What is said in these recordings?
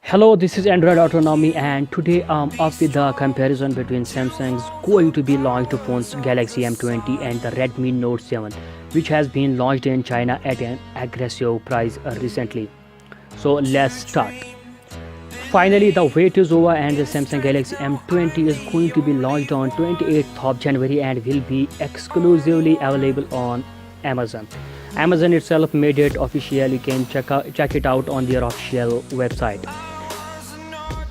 Hello, this is Android autonomY, and today I'm up with the comparison between Samsung's going to be launched phones Galaxy M20 and the Redmi Note 7, which has been launched in China at an aggressive price recently. So let's start. Finally, the wait is over and the Samsung Galaxy M20 is going to be launched on 28th of January and will be exclusively available on Amazon. Amazon itself made it official. You can check it out on their official website.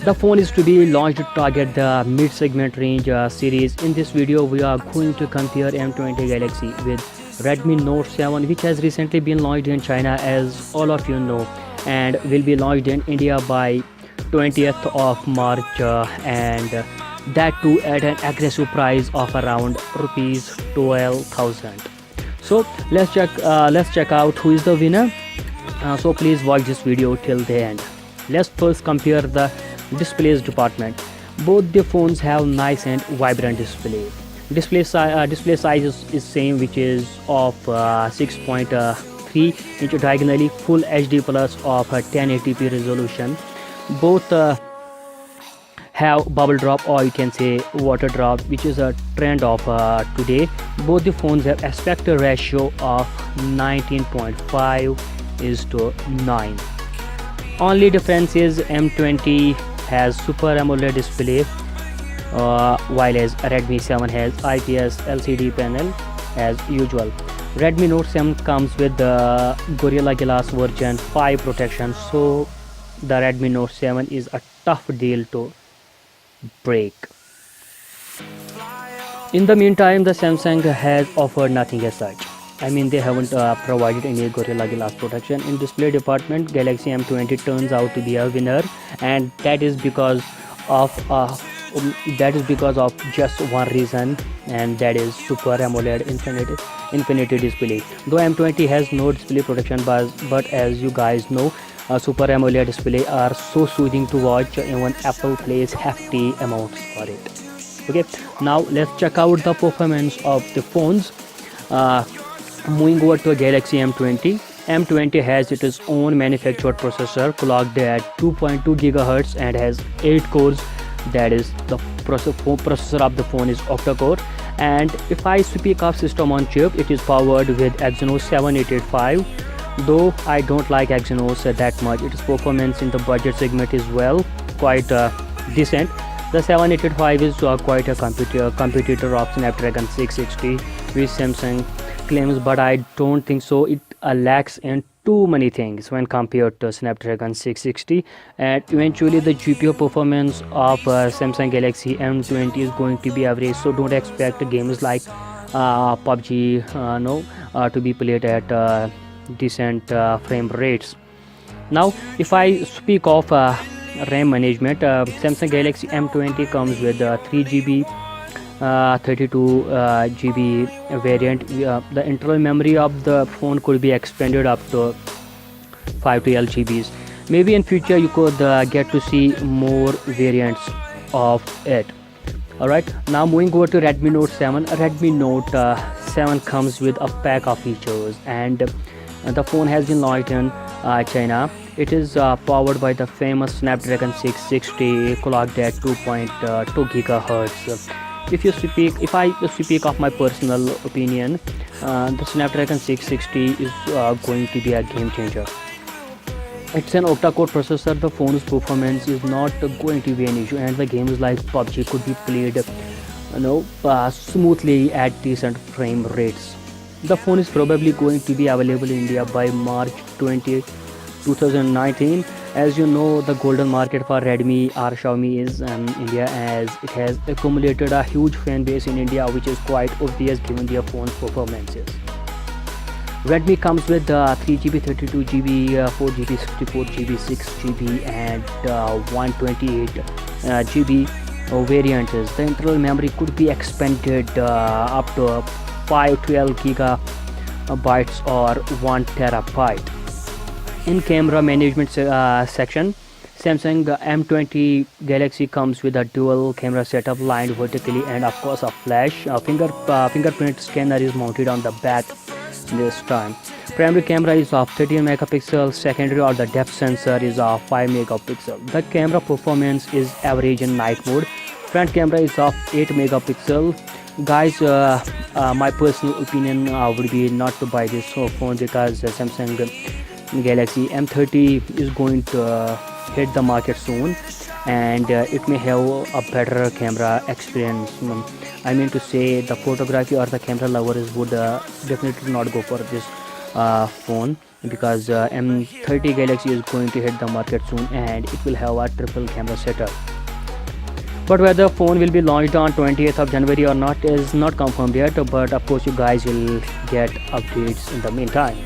The phone is to be launched to target the mid-segment range series. In this video, we are going to compare M20 Galaxy with Redmi Note 7, which has recently been launched in China, as all of you know, and will be launched in India by 20th of March, and that too at an aggressive price of around rupees 12,000. So let's check out who is the winner. So please watch this video till the end. Let's first compare the displays department. Both the phones have nice and vibrant display. Display size is same, which is of 6.3 inch diagonally, full HD plus of 1080p resolution. Both have bubble drop, or you can say water drop, which is a trend of today. Both the phones have aspect ratio of 19.5:9. Only difference is M20 has Super AMOLED display, while as Redmi 7 has IPS LCD panel as usual. Redmi Note 7 comes with the Gorilla Glass version 5 protection, so the Redmi Note 7 is a tough deal to break. In the meantime, the Samsung has offered nothing as such. I mean, they haven't provided any Gorilla Glass protection. In display department, Galaxy M20 turns out to be a winner, and that is because of just one reason, and that is Super AMOLED Infinity display. Though M20 has no display protection, but as you guys know, Super AMOLED display are so soothing to watch. Even Apple pays hefty amounts for it. Okay, now let's check out the performance of the phones. Moving over to Galaxy M20. M20 has its own manufactured processor clocked at 2.2 GHz and has 8 cores. That is, the processor of the phone is octa-core. And if I speak of system on chip, it is powered with Exynos 7885. Though I don't like Exynos that much, its performance in the budget segment is quite decent. The 7885 is quite a competitor of Snapdragon 660, which Samsung claims, but I don't think so. It lacks in too many things when compared to Snapdragon 660, and eventually the GPU performance of Samsung Galaxy M20 is going to be average, so don't expect games like PUBG to be played at decent frame rates. Now if I speak of RAM management, Samsung Galaxy M20 comes with 3GB 32GB variant. The internal memory of the phone could be expanded up to 512 GBs. Maybe in future you could get to see more variants of it. Alright, now moving over to Redmi Note 7. Redmi Note 7 comes with a pack of features, and the phone has been launched in China. It is powered by the famous Snapdragon 660 clocked at 2.2 GHz. If I speak of my personal opinion, the Snapdragon 660 is going to be a game changer. It's an octa-core processor. The phone's performance is not going to be an issue, and the games like PUBG could be played smoothly at decent frame rates. The phone is probably going to be available in India by March 20, 2019. As you know, the golden market for Redmi or Xiaomi is India, as it has accumulated a huge fan base in India, which is quite obvious given their phone's performances. Redmi comes with 3GB 32GB 4GB 64GB 6GB and 128GB variants. The internal memory could be expanded up to 512 gigabytes or 1 terabyte. In camera management section, Samsung M20 Galaxy comes with a dual camera setup lined vertically, and of course a flash fingerprint scanner is mounted on the back this time. Primary camera is of 13 megapixels, secondary or the depth sensor is of 5 megapixels. The camera performance is average in night mode. Front camera is of 8 megapixels. Guys, my personal opinion would be not to buy this phone because Samsung Galaxy M30 is going to hit the market soon, and it may have a better camera experience. I mean to say, the photography or the camera lovers would definitely not go for this phone, because M30 Galaxy is going to hit the market soon and it will have a triple camera setup. But whether the phone will be launched on 20th of January or not is not confirmed yet, but of course you guys will get updates in the meantime.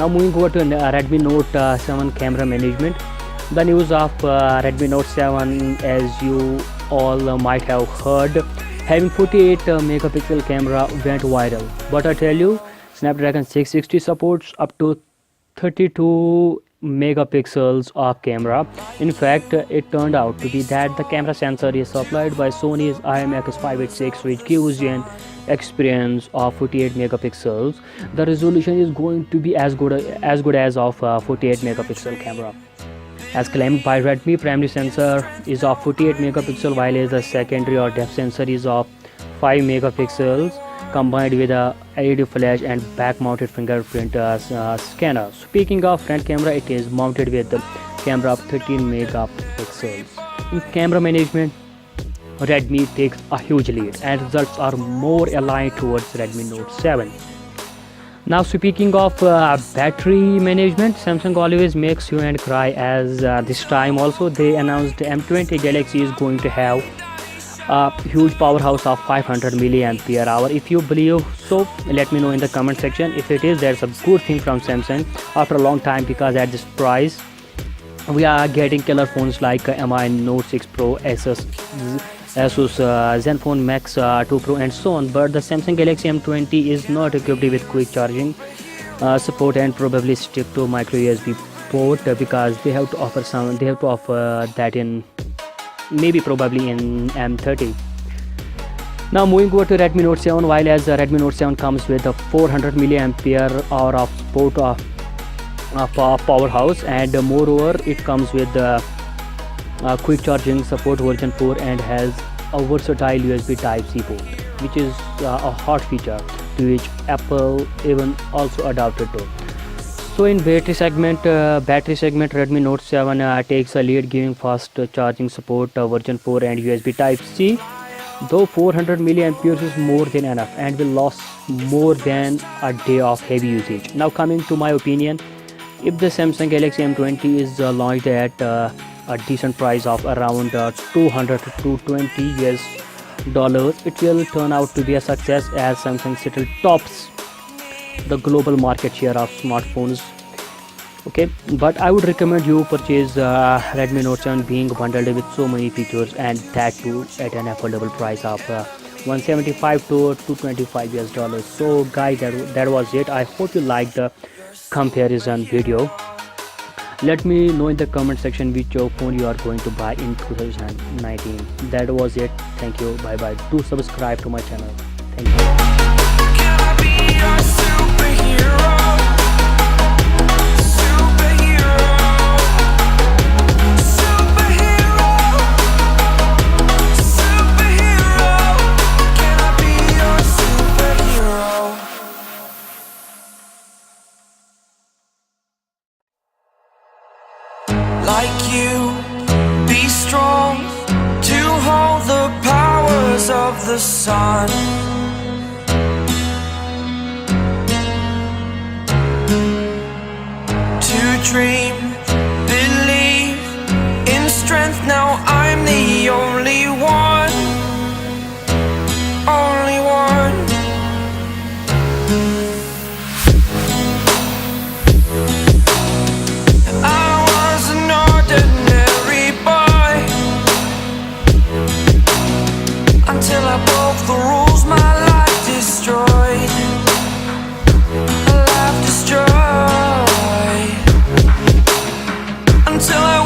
Now moving over to Redmi Note 7 camera management. The news of Redmi Note 7, as you all might have heard, having 48 megapixel camera went viral. But I tell you, Snapdragon 660 supports up to 32 megapixels of camera. In fact, it turned out to be that the camera sensor is supplied by Sony's IMX586, which gives you an experience of 48 megapixels. The resolution is going to be as good as of 48 megapixel camera. As claimed by Redmi, primary sensor is of 48 megapixel, while the secondary or depth sensor is of 5 megapixels, combined with a LED flash and back-mounted fingerprint scanner. Speaking of front camera, it is mounted with the camera of 13 megapixels. In camera management, Redmi takes a huge lead, and results are more aligned towards Redmi Note 7. Now speaking of battery management, Samsung always makes you and cry, as this time also they announced M20 Galaxy is going to have a huge powerhouse of 500 milliampere hour. If you believe so, let me know in the comment section. If it is, that's a good thing from Samsung after a long time, because at this price we are getting killer phones like Mi Note 6 Pro, Asus Zenfone Max 2 Pro and so on. But the Samsung Galaxy M20 is not equipped with quick charging support and probably stick to micro USB port, because they have to offer that in probably in M30. Now moving over to Redmi Note 7, while as the Redmi Note 7 comes with a 400 milliampere hour of support of powerhouse, and moreover it comes with the quick charging support version 4 and has a versatile USB Type-C port, which is a hot feature to which Apple even also adapted to. So in battery segment, Redmi Note 7 takes a lead, giving fast charging support version 4 and USB Type-C. Though 400 milliamperes is more than enough and will last more than a day of heavy usage. Now coming to my opinion, if the Samsung Galaxy M20 is launched at a decent price of around 200 to 220 US dollars, it will turn out to be a success, as Samsung still tops the global market share of smartphones. Okay, but I would recommend you purchase Redmi Note 7, being bundled with so many features, and that too at an affordable price of 175 to 225 US dollars. So guys, that was it. I hope you liked the comparison video. Let me know in the comment section which phone you are going to buy in 2019. That was it. Thank you. Bye bye. Do subscribe to my channel. Thank you. Can I be your superhero? Like you, be strong to hold the powers of the sun. To dream, believe in strength. Now I'm the only one, only one. Until I broke the rules, my life destroyed. A life destroyed. Until I